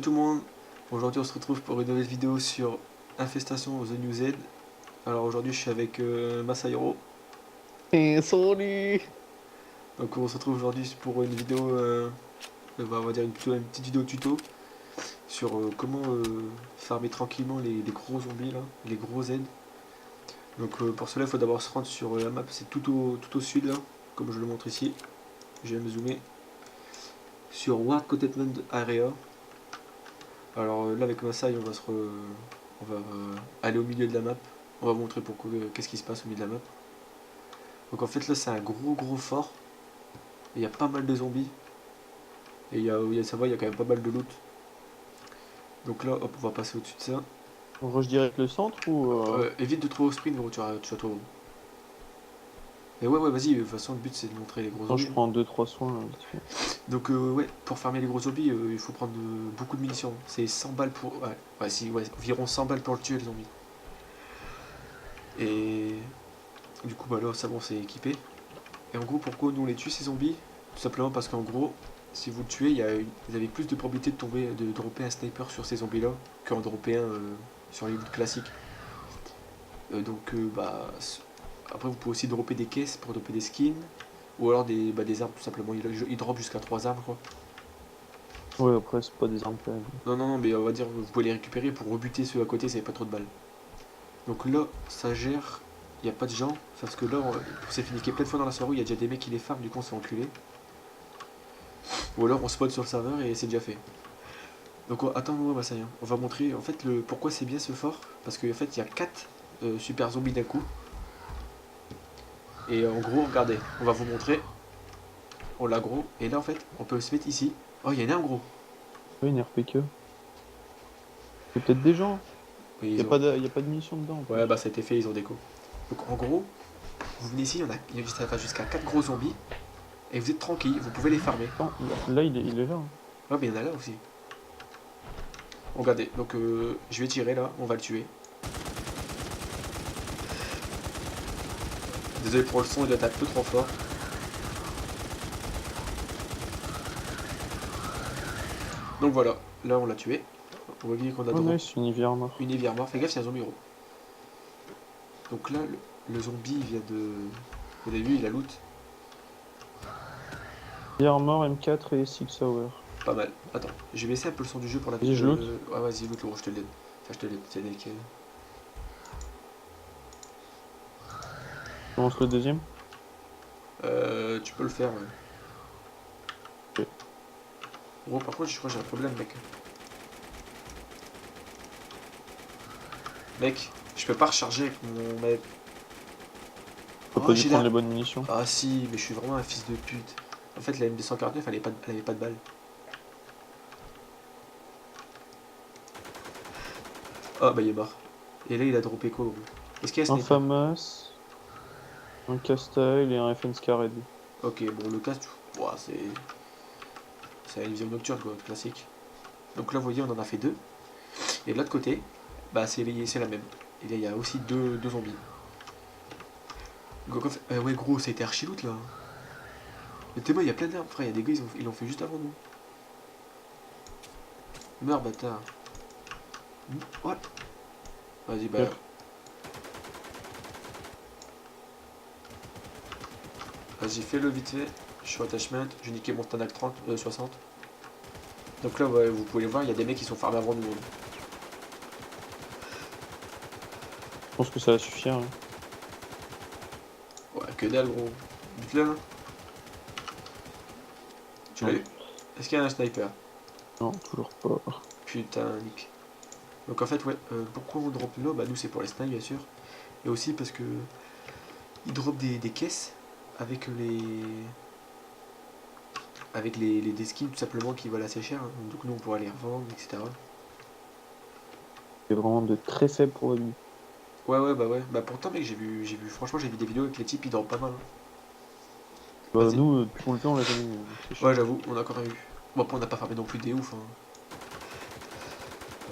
Salut tout le monde, aujourd'hui on se retrouve pour une nouvelle vidéo sur Infestation The New Z. Alors aujourd'hui je suis avec Masahiro. Et salut! Donc on se retrouve aujourd'hui pour une vidéo, on va dire plutôt une petite vidéo tuto sur comment farmer tranquillement les gros zombies là, les gros Z. Donc pour cela il faut d'abord se rendre sur la map, c'est tout au sud là, comme je le montre ici. Je vais me zoomer sur Ward Containment Area. Alors là avec Masai on va aller au milieu de la map. On va vous montrer pourquoi, qu'est-ce qui se passe au milieu de la map. Donc en fait là c'est un gros fort. Il y a pas mal de zombies. Et ça va, il y a quand même pas mal de loot. Donc là hop on va passer au-dessus de ça. On rush direct le centre ou Évite de trop au sprint gros, tu vas trop. Mais ouais vas-y, de toute façon le but c'est de montrer les gros Non, zombies. je prends 2-3 soins là, vite fait. Donc ouais, pour farmer les gros zombies, il faut prendre beaucoup de munitions. C'est 100 balles pour. Ouais, environ 100 balles pour le tuer les zombies. Et du coup bah là ça bon c'est équipé. Et en gros, pourquoi nous on les tue ces zombies? Tout simplement parce qu'en gros, si vous le tuez, vous avez plus de probabilité de dropper un sniper sur ces zombies là qu'en dropper un sur les loots classiques. Bah, après vous pouvez aussi dropper des caisses pour dropper des skins ou alors des armes tout simplement. Il drop jusqu'à 3 armes quoi. Ouais, après, c'est pas des armes faibles. Non, mais on va dire vous pouvez les récupérer pour rebuter ceux à côté, ça fait pas trop de balles. Donc là, ça gère, il n'y a pas de gens, parce que là, on s'est finiqué plein de fois dans la soirée, il y a déjà des mecs qui les farment, du coup on s'est enculé. Ou alors on spawn sur le serveur et c'est déjà fait. Donc attends-moi Masaya, on va montrer en fait pourquoi c'est bien ce fort. Parce qu'en fait il y a 4 super zombies d'un coup. Et en gros, regardez, on va vous montrer. On l'a gros. Et là en fait, on peut se mettre ici. Oh, il y en a un gros. Oui, une RPK. Il y a peut-être des gens. Oui, Il y a pas de munitions dedans en Ouais, plus. bah ça a été fait, ils ont déco. Donc en gros, vous venez ici, il y a jusqu'à 4 gros zombies. Et vous êtes tranquille, vous pouvez les farmer. Attends, là, il est là, hein. Ouais, mais il y en a là aussi. Regardez, donc je vais tirer là, on va le tuer. Désolé pour le son, il doit être un peu trop fort. Donc voilà, là on l'a tué. On voit bien qu'on a Oh drop nice, une hiver mort. une hiver mort. Fais gaffe, c'est un zombie gros. Donc là, le zombie il vient de. Au début, il a loot. Hiver mort, M4 et 6 Hour. Pas mal. Attends, je vais baisser un peu le son du jeu pour la Vas-y, je loot. Ouais, vas-y, loot le gros, je te l'aide. Enfin, je te l'aide, c'est nickel. Je lance le deuxième. Tu peux le faire, ouais. Ok. Gros, par contre, je crois que j'ai un problème, mec. Mec, je peux pas recharger avec mon mec. T'as Oh, pas dû j'ai prendre la. les bonnes munitions. Ah si, mais je suis vraiment un fils de pute. En fait, la M249, elle avait pas de balles. Ah bah il est mort. Et là, il a droppé quoi, gros? Est-ce qu'il y a un Un sniper? FAMAS, un Castile et un FN Scared. Ok, bon, le casque, ouah, c'est une vision nocturne, quoi, classique. Donc là, vous voyez, on en a fait deux. Et de l'autre côté, bah c'est la même. Et là, il y a aussi deux zombies. Donc, en fait, ouais, gros, ça a été archi loot là. Mais t'es moi, il y a plein d'armes, frère. Il y a des gars, ils l'ont fait juste avant nous. Meurs, bâtard. What? Vas-y, bah. Yep. Vas-y, fais-le vite fait. Je suis attachment. J'ai niqué mon Stanac 60. Donc là, ouais, vous pouvez le voir, il y a des mecs qui sont farmés avant nous. Je pense que ça va suffire, hein. Ouais, que dalle, gros. Dites-le, hein. Tu l'as Non, eu? Est-ce qu'il y a un sniper? non, toujours pas. Putain, Nick. Donc en fait, ouais, pourquoi on drop là? Bah nous c'est pour les snipes bien sûr. Et aussi parce que ils drop des caisses avec des skins tout simplement qui valent assez cher, hein. Donc nous on pourra les revendre, etc. C'est vraiment de très faibles probabilités. Ouais. Bah pourtant mec franchement j'ai vu des vidéos avec les types ils dorment pas mal, hein. Bah, Vas-y. nous, depuis qu'on le fait, on l'a jamais eu, donc c'est Ouais chiant. j'avoue, on a quand même eu. Bon après on n'a pas farmé non plus des ouf, hein.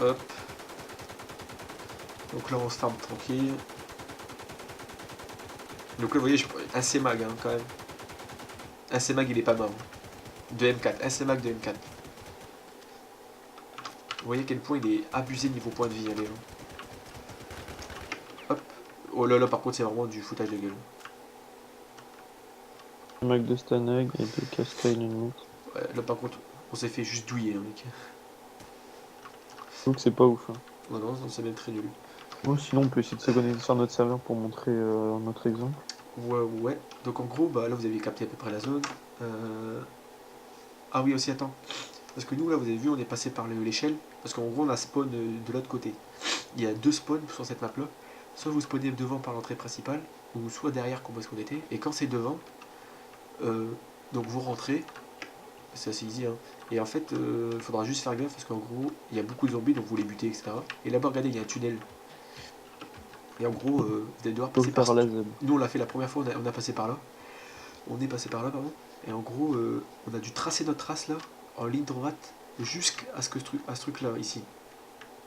Hop. Donc là on se farme tranquille. Donc là vous voyez, un C-Mag hein, quand même. Un C-Mag il est pas mort, hein. De M4, un C-Mag de M4. voyez à quel point il est abusé niveau point de vie, allez. Hop. Oh là là, par contre, c'est vraiment du foutage de gueule. Un mec de Stanag et de Cascade limite. Ouais, là, par contre, on s'est fait juste douiller, hein, mec. Donc c'est pas ouf. Hein. Non, non, c'est même très nul. Bon, sinon on peut essayer de se connecter sur notre serveur pour montrer notre exemple. Ouais, ouais. Donc en gros, bah là, vous avez capté à peu près la zone. Ah oui, aussi, attends. Parce que nous, là, vous avez vu, on est passé par l'échelle. Parce qu'en gros, on a spawn de l'autre côté. Il y a deux spawns sur cette map-là. Soit vous spawnez devant par l'entrée principale, ou soit derrière, comme est-ce qu'on était. Et quand c'est devant, donc vous rentrez. C'est assez easy, hein. Et en fait, il faudra juste faire gaffe parce qu'en gros, il y a beaucoup de zombies, donc vous les butez, etc. Et là-bas, regardez, il y a un tunnel. Et en gros, vous allez devoir Faut passer par faire ce la tunnel. Z. Nous, on l'a fait la première fois, on a passé par là. On est passé par là, pardon. Et en gros, on a dû tracer notre trace là, en ligne droite, jusqu'à ce, à ce truc-là, ici.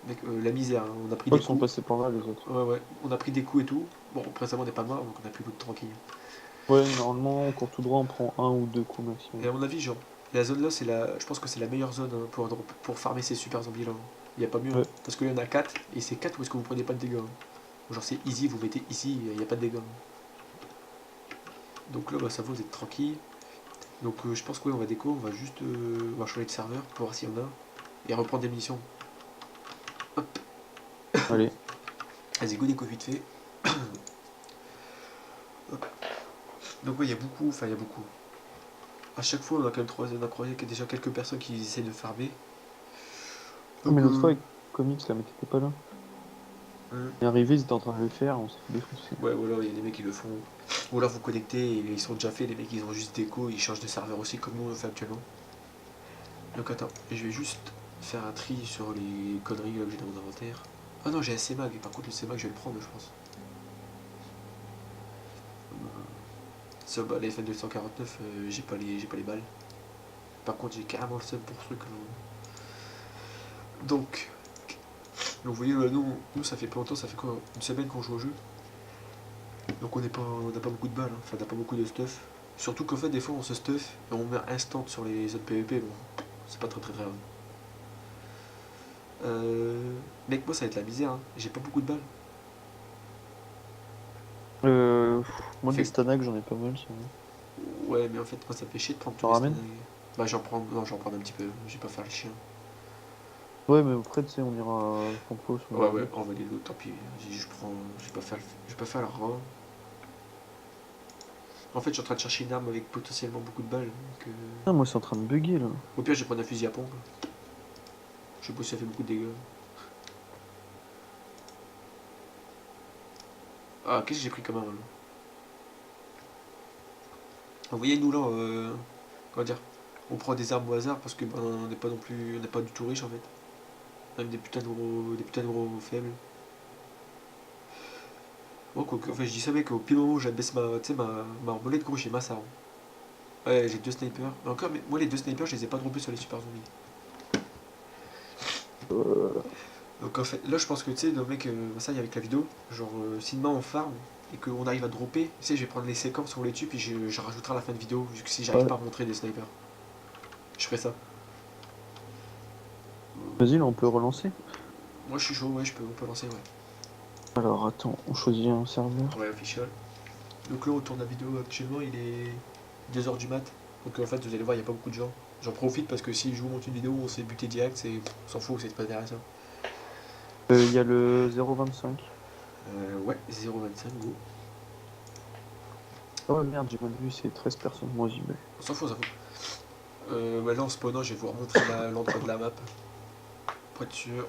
Avec la misère, hein. On a pris Oh, des ils sont coups. passés par là les autres. Ouais, ouais. On a pris des coups et tout. Bon, après ça, on n'est pas mort, donc on a pu loot tranquille. Ouais, normalement, on court tout droit, on prend un ou deux coups Et maximum. à mon avis, genre, la zone là, je pense que c'est la meilleure zone, hein, pour farmer ces super zombies là. Il n'y a pas mieux, hein. Ouais. Parce qu'il y en a 4 et c'est 4 où est-ce que vous prenez pas de dégâts, hein. Genre, c'est easy, vous mettez ici, il n'y a pas de dégâts, hein. Donc là, bah, ça va, vous êtes tranquille. Donc je pense que ouais, on va déco, on va juste on va changer de serveur pour voir s'il y en a. Et reprendre des munitions. Hop, Allez. vas-y, go déco vite fait. Hop. Donc ouais, il y a beaucoup, enfin il y a beaucoup. À chaque fois, on a quand même croisé qu'il y a déjà quelques personnes qui essaient de farmer. Ah, mais Donc l'autre fois avec Comics, là, mais t'étais pas là. hein, Il est arrivé, ils étaient en train de le faire, on s'est fait défoncer. ouais, voilà, il y a des mecs qui le font. Ou alors vous connectez et ils sont déjà faits, les mecs ils ont juste déco, ils changent de serveur aussi comme nous on le fait actuellement. Donc attends, je vais juste faire un tri sur les conneries là, que j'ai dans mon inventaire. Ah non, j'ai un CMAG, par contre le CMAG je vais le prendre je pense. Ça, bah, les FN249, j'ai pas les balles. Par contre, j'ai carrément le seum pour ce truc. Donc, vous voyez, nous, ça fait pas longtemps, ça fait quoi, une semaine qu'on joue au jeu. Donc, on n'a pas beaucoup de balles, hein. Enfin, on n'a pas beaucoup de stuff. Surtout qu'en fait, des fois, on se stuff et on meurt instant sur les zones PVP. Bon, c'est pas très très grave. Mec, moi, ça va être la misère, hein. J'ai pas beaucoup de balles. Moi, des Fait... Stanag, j'en ai pas mal, sinon. Ouais, mais en fait, moi, ça fait chier de prendre tous T'en les ramènes? stanags. Bah, j'en prends, non, j'en prends un petit peu. Je vais pas faire le chien. Ouais, mais après, tu sais, on ira campo sur Ouais, le ouais, loot. on va les loot, tant pis. Je prends. Je vais pas faire la rang. En fait, je suis en train de chercher une arme avec potentiellement beaucoup de balles. Donc, Ah, moi, c'est en train de bugger, là. au pire, je vais prendre un fusil à pompe. Je sais pas si ça fait beaucoup de dégâts. Ah, qu'est-ce que j'ai pris comme arme là? Vous voyez, nous là, comment dire, on prend des armes au hasard parce que ben, on n'est pas non plus, on n'est pas du tout riche en fait. Même des putains de gros faibles. Moi, quoi, en fait, je dis ça, mec, au pile moment où j'abaisse ma arbalète, gros, j'ai masse arme. Ouais, j'ai deux snipers. Mais encore, mais moi, les deux snipers, je les ai pas droppés sur les super zombies. Euh, Donc en fait, là je pense que tu sais, le mec, ça y est avec la vidéo, genre si demain on farm et qu'on arrive à dropper, tu sais, je vais prendre les séquences, on les tue, puis je rajouterai à la fin de vidéo, vu que si j'arrive ouais. pas à montrer des snipers, je ferai ça. Vas-y, là, on peut relancer. Moi je suis chaud, ouais, on peut lancer, ouais. Alors, attends, on choisit un serveur. Ouais, official. Donc là on tourne la vidéo actuellement, il est 2h du mat, donc en fait vous allez voir, il n'y a pas beaucoup de gens. J'en profite parce que si je vous montre une vidéo où on s'est buté direct, on s'en fout, c'est pas intéressant. Il y a le 0,25. Ouais, 0,25 go. Oh merde, j'ai mal vu, c'est 13 personnes. Moi, j'y vais. On s'en fout, on s'en fout. Bah là en spawnant, je vais vous remontrer l'endroit de la map, pour être sûr.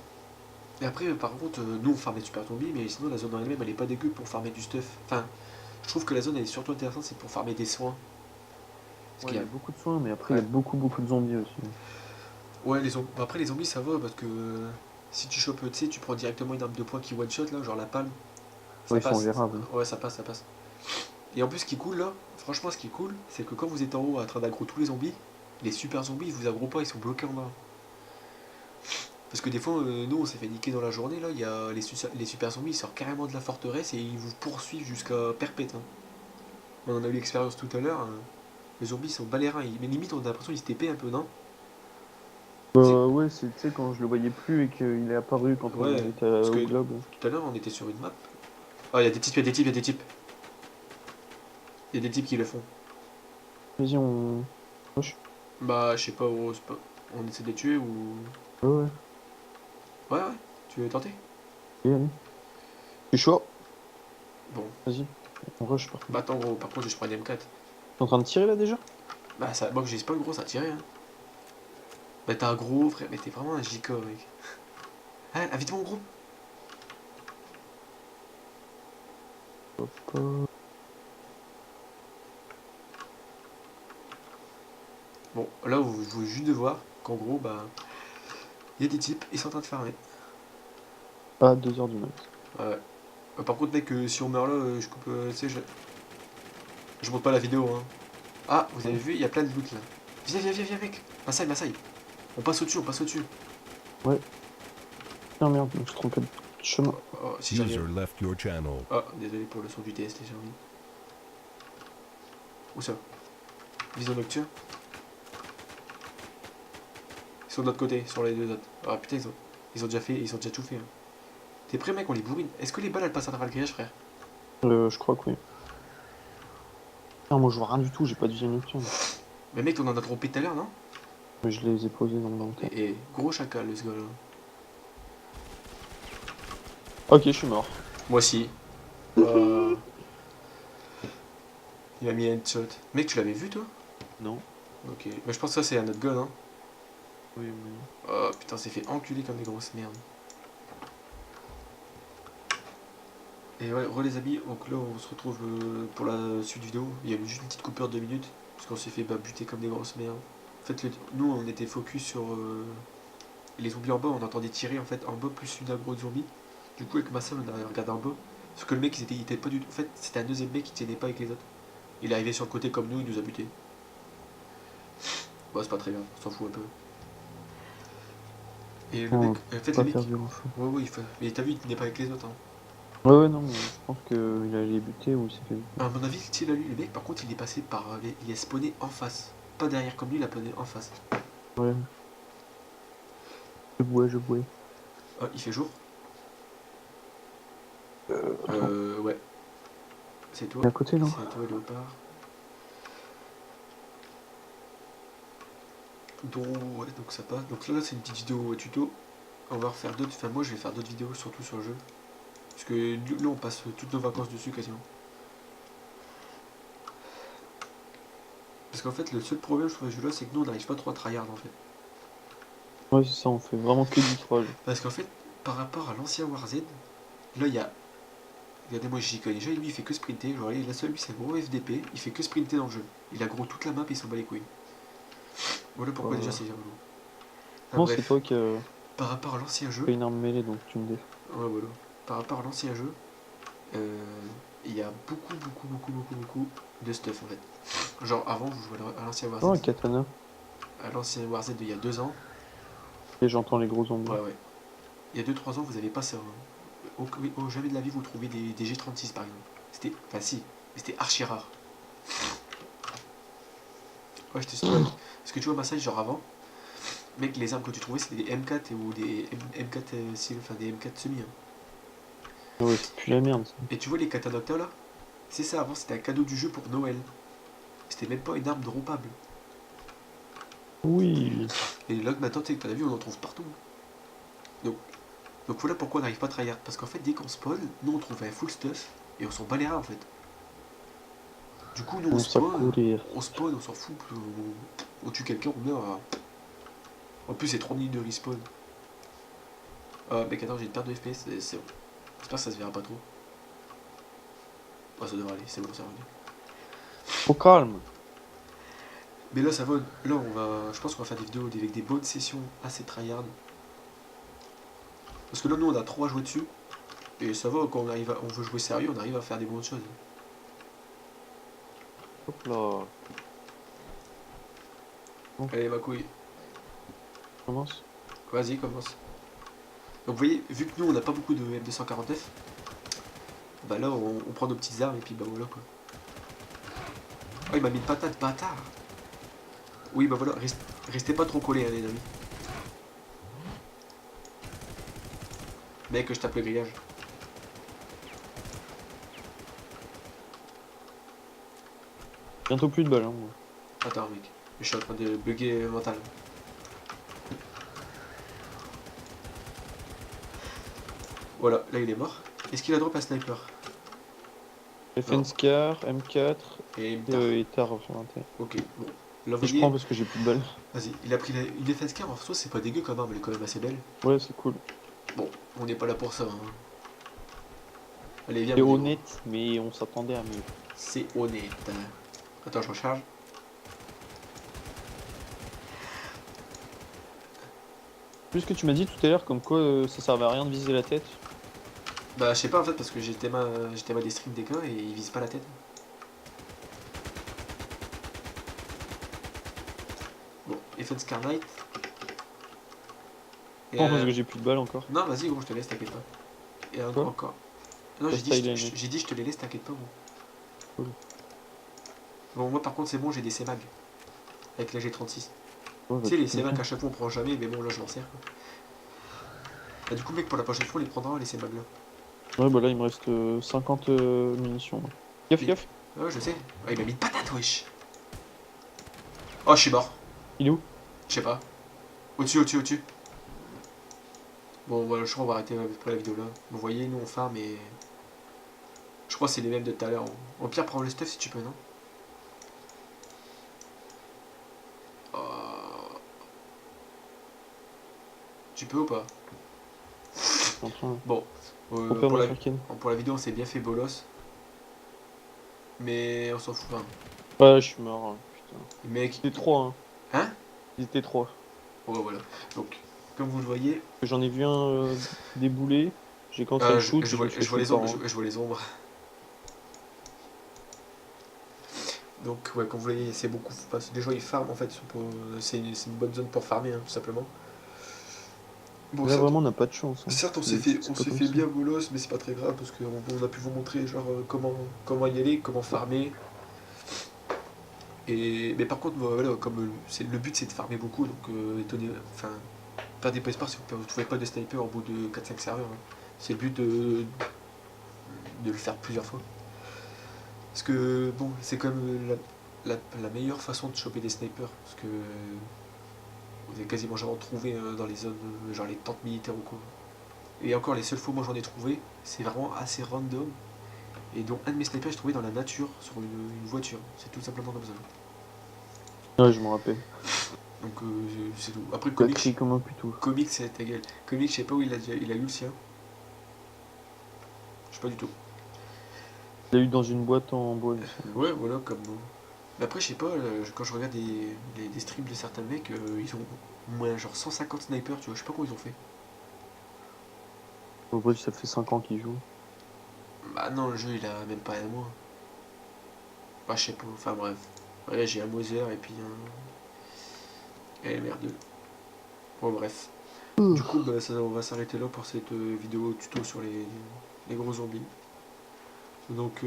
Et après, par contre, nous on farm des super zombies, mais sinon la zone en elle-même elle est pas dégueu pour farmer du stuff. Enfin, je trouve que la zone elle est surtout intéressante, c'est pour farmer des soins. Parce Ouais, qu'il il y y a. a beaucoup de soins, mais après, il y a Ouais, beaucoup de zombies aussi. ouais bah, après les zombies ça va parce que si tu chopes, tu sais, tu prends directement une arme de poing qui one shot là, genre la palme, ça Ouais, ils sont passe. gérables. Ouais, ça passe, ça passe. Et en plus, ce qui est cool là, franchement, ce qui est cool, c'est que quand vous êtes en haut en train d'aggro tous les zombies, les super zombies ils vous aggro pas, ils sont bloqués en bas. Parce que des fois, nous on s'est fait niquer dans la journée là, il y a les super zombies ils sortent carrément de la forteresse et ils vous poursuivent jusqu'à perpète, hein. On en a eu l'expérience tout à l'heure. Les zombies sont balérins, mais limite on a l'impression qu'ils se TP un peu, non? Ouais, c'est tu sais quand je le voyais plus et qu'il est apparu quand on Ouais, était parce au que globe. tout à l'heure on était sur une map. Ah, il y a des types, il y a des types, il y a des types. Il y a des types qui le font. Vas-y, on rush. Bah, je sais pas, gros, c'est pas... on essaie de les tuer ou. Ouais, ouais, Ouais, ouais, tu veux tenter? allez, allez. Je suis chaud. Bon, Vas-y, on rush par bah contre. attends, gros, par contre, je prends une M4. T'es en train de tirer là déjà? Bah, ça, moi que j'ai pas gros, ça a tiré, hein. Bah, t'es un gros, frère, mais t'es vraiment un gico, mec. Ah, invite-moi au groupe. Hop, hop. Bon, là, vous pouvez juste de voir qu'en gros, bah, il y a des types, ils sont en train de farmer. À 2h du mat. Ouais. Par contre, mec, si on meurt là, je coupe, tu sais, je monte pas la vidéo, hein. Ah, vous avez Ouais. vu, il y a plein de loot là. Viens, viens, viens, viens, mec. Massaï, Massaï. On passe au-dessus, on passe au-dessus. Ouais. Putain, merde, je me suis trompé de chemin. Oh, si j'arrive. User left your channel. Oh, désolé pour le son du TST, j'ai envie. Où ça? Vision nocturne. Ils sont de l'autre côté, sur les deux autres. Ah putain, ils ont déjà fait, ils ont déjà tout fait. Hein. T'es prêt, mec? On les bourrine. Est-ce que les balles elles passent à travers le grillage, frère? Je crois que oui. Non, moi je vois rien du tout, j'ai pas de vision nocturne. Mais mec, on en a trompé tout à l'heure, non? Mais je les ai posés dans l'inventaire. Et gros chacal, le ce gars là. Ok, je suis mort. Moi aussi. Il m'a mis un headshot. Mec, tu l'avais vu toi? Non. Ok. Mais je pense que ça c'est un autre gars, hein. Oui, mais... Oh putain, c'est fait enculer comme des grosses merdes. Et ouais, re les amis, donc là on se retrouve pour la suite vidéo. Il y a eu juste une petite coupure de 2 minutes, parce qu'on s'est fait buter comme des grosses merdes. En fait, nous on était focus sur les zombies en bas, on entendait tirer en fait en bas plus une aggro de zombies. Du coup, avec ma soeur, on a regardé en bas. Parce que le mec, il était pas du tout. En fait, c'était un deuxième mec qui tienait pas avec les autres. Il est arrivé sur le côté comme nous, il nous a buté. Bon, c'est pas très grave, on s'en fout un peu. Et le On mec, va en fait, le pas mec. faire grand-chose. Ouais, ouais, mais t'as vu, il tenait pas avec les autres. Hein. Ouais, ouais, non, mais je pense qu'il allait buter ou il s'est fait buter. À mon avis, tu sais, là, lui, le mec, par contre, il est passé par. Il est spawné en face. Pas derrière comme lui, il a spawné en face. Ouais. Je bouais. Ah, il fait jour. Attends, Ouais. C'est toi. il est à côté, non? C'est toi, Léopard. Donc, ouais, donc ça passe. Donc là, c'est une petite vidéo tuto. On va refaire d'autres. Enfin, moi, je vais faire d'autres vidéos, surtout sur le jeu. Parce que nous, on passe toutes nos vacances dessus quasiment. Parce qu'en fait, le seul problème, je trouve, ce jeu-là, c'est que nous, on n'arrive pas trop à tryhard en fait. Ouais, c'est ça, on fait vraiment que du troll. Parce qu'en fait, par rapport à l'ancien Warzone, là, il y a. Regardez-moi, j'y connais déjà, lui, il fait que sprinter. Genre, la seule, lui, c'est un gros FDP. Il fait que sprinter dans le jeu. Il a gros toute la map et il s'en bat les couilles. Voilà pourquoi déjà c'est rigolo. Ah, Non, c'est bref, toi qui as par rapport à l'ancien jeu, fait une arme mêlée, donc tu me défends. ouais, voilà. Par rapport à l'ancien jeu, euh, il y a beaucoup de stuff en fait. Genre avant, vous jouez à l'ancien Oh, Warzone, un katana. à l'ancien Warzone d'il y a 2 ans, Et j'entends les gros zombies. ouais, ouais. Il y a 2-3 ans, vous avez pas ça. Hein. Jamais de la vie, vous trouvez des G36 par exemple. C'était, enfin si, mais c'était archi rare. Ouais, je te spoil. Parce que tu vois, Massage, genre avant, mec, les armes que tu trouvais, c'était des M4 ou des M4, enfin des M4 semi. Hein. Ah ouais, c'est plus la merde, ça. Et tu vois les katanocta là? C'est ça, avant c'était un cadeau du jeu pour Noël. C'était même pas une arme droppable. Oui. Et là maintenant, tu sais, t'as vu, on en trouve partout. Donc, donc voilà pourquoi on n'arrive pas à tryhard. Parce qu'en fait, dès qu'on spawn, nous on trouve un full stuff et on s'en bat les reins en fait. Du coup, nous On s'en courir. on spawn, on s'en fout. On tue quelqu'un, on meurt. En plus, c'est 3 minutes de respawn. Mec, attends, j'ai une perte de FPS, c'est bon. J'espère que ça se verra pas trop. Oh, ça devrait aller, c'est bon, ça va aller. Au calme. Mais là, ça va. Là, je pense qu'on va faire des vidéos avec des bonnes sessions assez tryhard. Parce que là, nous, on a 3 à jouer dessus. Et ça va, quand on veut jouer sérieux, on arrive à faire des bonnes choses. Hop là. Allez, ma couille. Commence. Vas-y, commence. Donc, vous voyez, vu que nous, on n'a pas beaucoup de M249, bah là, on prend nos petites armes et puis bah voilà quoi. Oh, il m'a mis une patate, bâtard. Oui, bah voilà, restez pas trop collés, hein, les amis. Mec, je tape le grillage. Bientôt plus de balles, hein, moi. Attends, mec. Je suis en train de bugger mental. Voilà, là il est mort. Est-ce qu'il a drop un sniper? Fenscar, M4 Et Mtar. et Tar sur 21. Ok, bon. Là, vous Et je prends voyez, parce que j'ai plus de balles. vas-y, il a pris une défense car en soi, c'est pas dégueu comme arme, elle est quand même assez belle. Ouais, c'est cool. Bon, on n'est pas là pour ça. Hein. Allez, viens, C'est mon Léo. honnête, mais on s'attendait à mieux. C'est honnête. Attends, je recharge. Plus que tu m'as dit tout à l'heure, comme quoi ça servait à rien de viser la tête. Bah, je sais pas en fait, parce que j'étais des streams des gars et ils visent pas la tête. Bon, Defense Car Knight. Et, Non, parce que j'ai plus de balles encore. non, vas-y, gros, je te laisse, t'inquiète pas. Et Quoi encore. Non, Pas styling. j'ai dit, je te les laisse, t'inquiète pas, gros. Cool. Bon, moi par contre, c'est bon, j'ai des C-Mag. Avec la G36. Ouais, Tu sais, les tu C-Mag m'étonnes. à chaque fois on prend jamais, mais bon, là je m'en sers. Quoi. Bah, du coup, mec, pour la prochaine fois, on les prendra, les C-Mag là. Ouais, bah là il me reste 50 munitions. Là. Gaffe, Et- gaffe. Ouais, je sais. Ouais, il m'a mis une patate, wesh. Oh, je suis mort. Il est où? Je sais pas. Au-dessus, au-dessus, au-dessus. Bon, voilà, je crois qu'on va arrêter pour la vidéo là. Vous voyez, nous on farm et. Je crois que c'est les mêmes de tout à l'heure. Au pire, prends le stuff si tu peux, non? Oh. Tu peux ou pas? Je suis en train. Bon, Faut faire pour, mon la, Firkin. pour la vidéo, on s'est bien fait bolos. Mais on s'en fout. Hein. Ouais, je suis mort. Hein. Putain. Mec. Ils étaient 3, hein. Hein? Ils étaient 3. Ouais, voilà. Donc, comme vous le voyez, J'en ai vu un débouler. J'ai commencé à le shoot et je me suis fait je vois shoot les par ombres. un. Je vois les ombres. Donc, ouais, comme vous voyez, c'est beaucoup. Enfin, les gens ils farment en fait. C'est une bonne zone pour farmer, hein, tout simplement. Bon, Là vraiment on n'a pas de chance. Hein. certes, C'est on pas s'est comme fait ça. bien bolos, mais c'est pas très grave parce qu'on on a pu vous montrer genre comment y aller, comment farmer. Et mais par contre, voilà, comme le but c'est de farmer beaucoup, donc enfin, faire des espoir si vous ne trouvez pas de sniper au bout de 4-5 serveurs. Hein. C'est le but de le faire plusieurs fois. Parce que bon, c'est quand même la meilleure façon de choper des snipers. Parce que vous avez quasiment jamais trouvé dans les zones, genre les tentes militaires ou quoi. Et encore, les seules fois où moi j'en ai trouvé, c'est vraiment assez random. Et donc, un de mes snipers, j'ai trouvé dans la nature, sur une voiture. C'est tout simplement comme ça. Ouais, je me rappelle. Donc, c'est tout. Après, T'as crié comme un puto. Comics, c'est ta gueule. Comics, je sais pas où il a eu le sien. Je sais pas du tout. Il l'a eu dans une boîte en bois, il me semble. Ouais, voilà, comme. Mais après, je sais pas, quand je regarde des streams de certains mecs, ils ont moins genre 150 snipers, tu vois, je sais pas comment ils ont fait. Au vrai, ça fait 5 ans qu'il joue. Bah non, le jeu il a même pas un mois. Bah je sais pas, enfin bref. Ouais, j'ai un Moser et puis un. Et merde. Bon, bref. Du coup, bah, on va s'arrêter là pour cette vidéo tuto sur les gros zombies. Donc,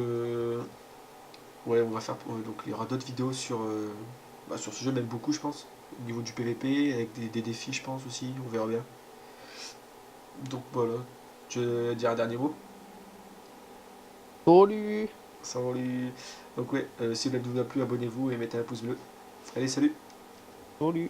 ouais, on va faire. Donc, il y aura d'autres vidéos sur ce jeu, même beaucoup, je pense. Au niveau du PVP, avec des défis, je pense aussi, on verra bien. Donc, voilà. Tu veux dire un dernier mot? Salut! Salut. Donc, ouais, si la vidéo vous a plu, abonnez-vous et mettez un pouce bleu. Allez, salut! Salut!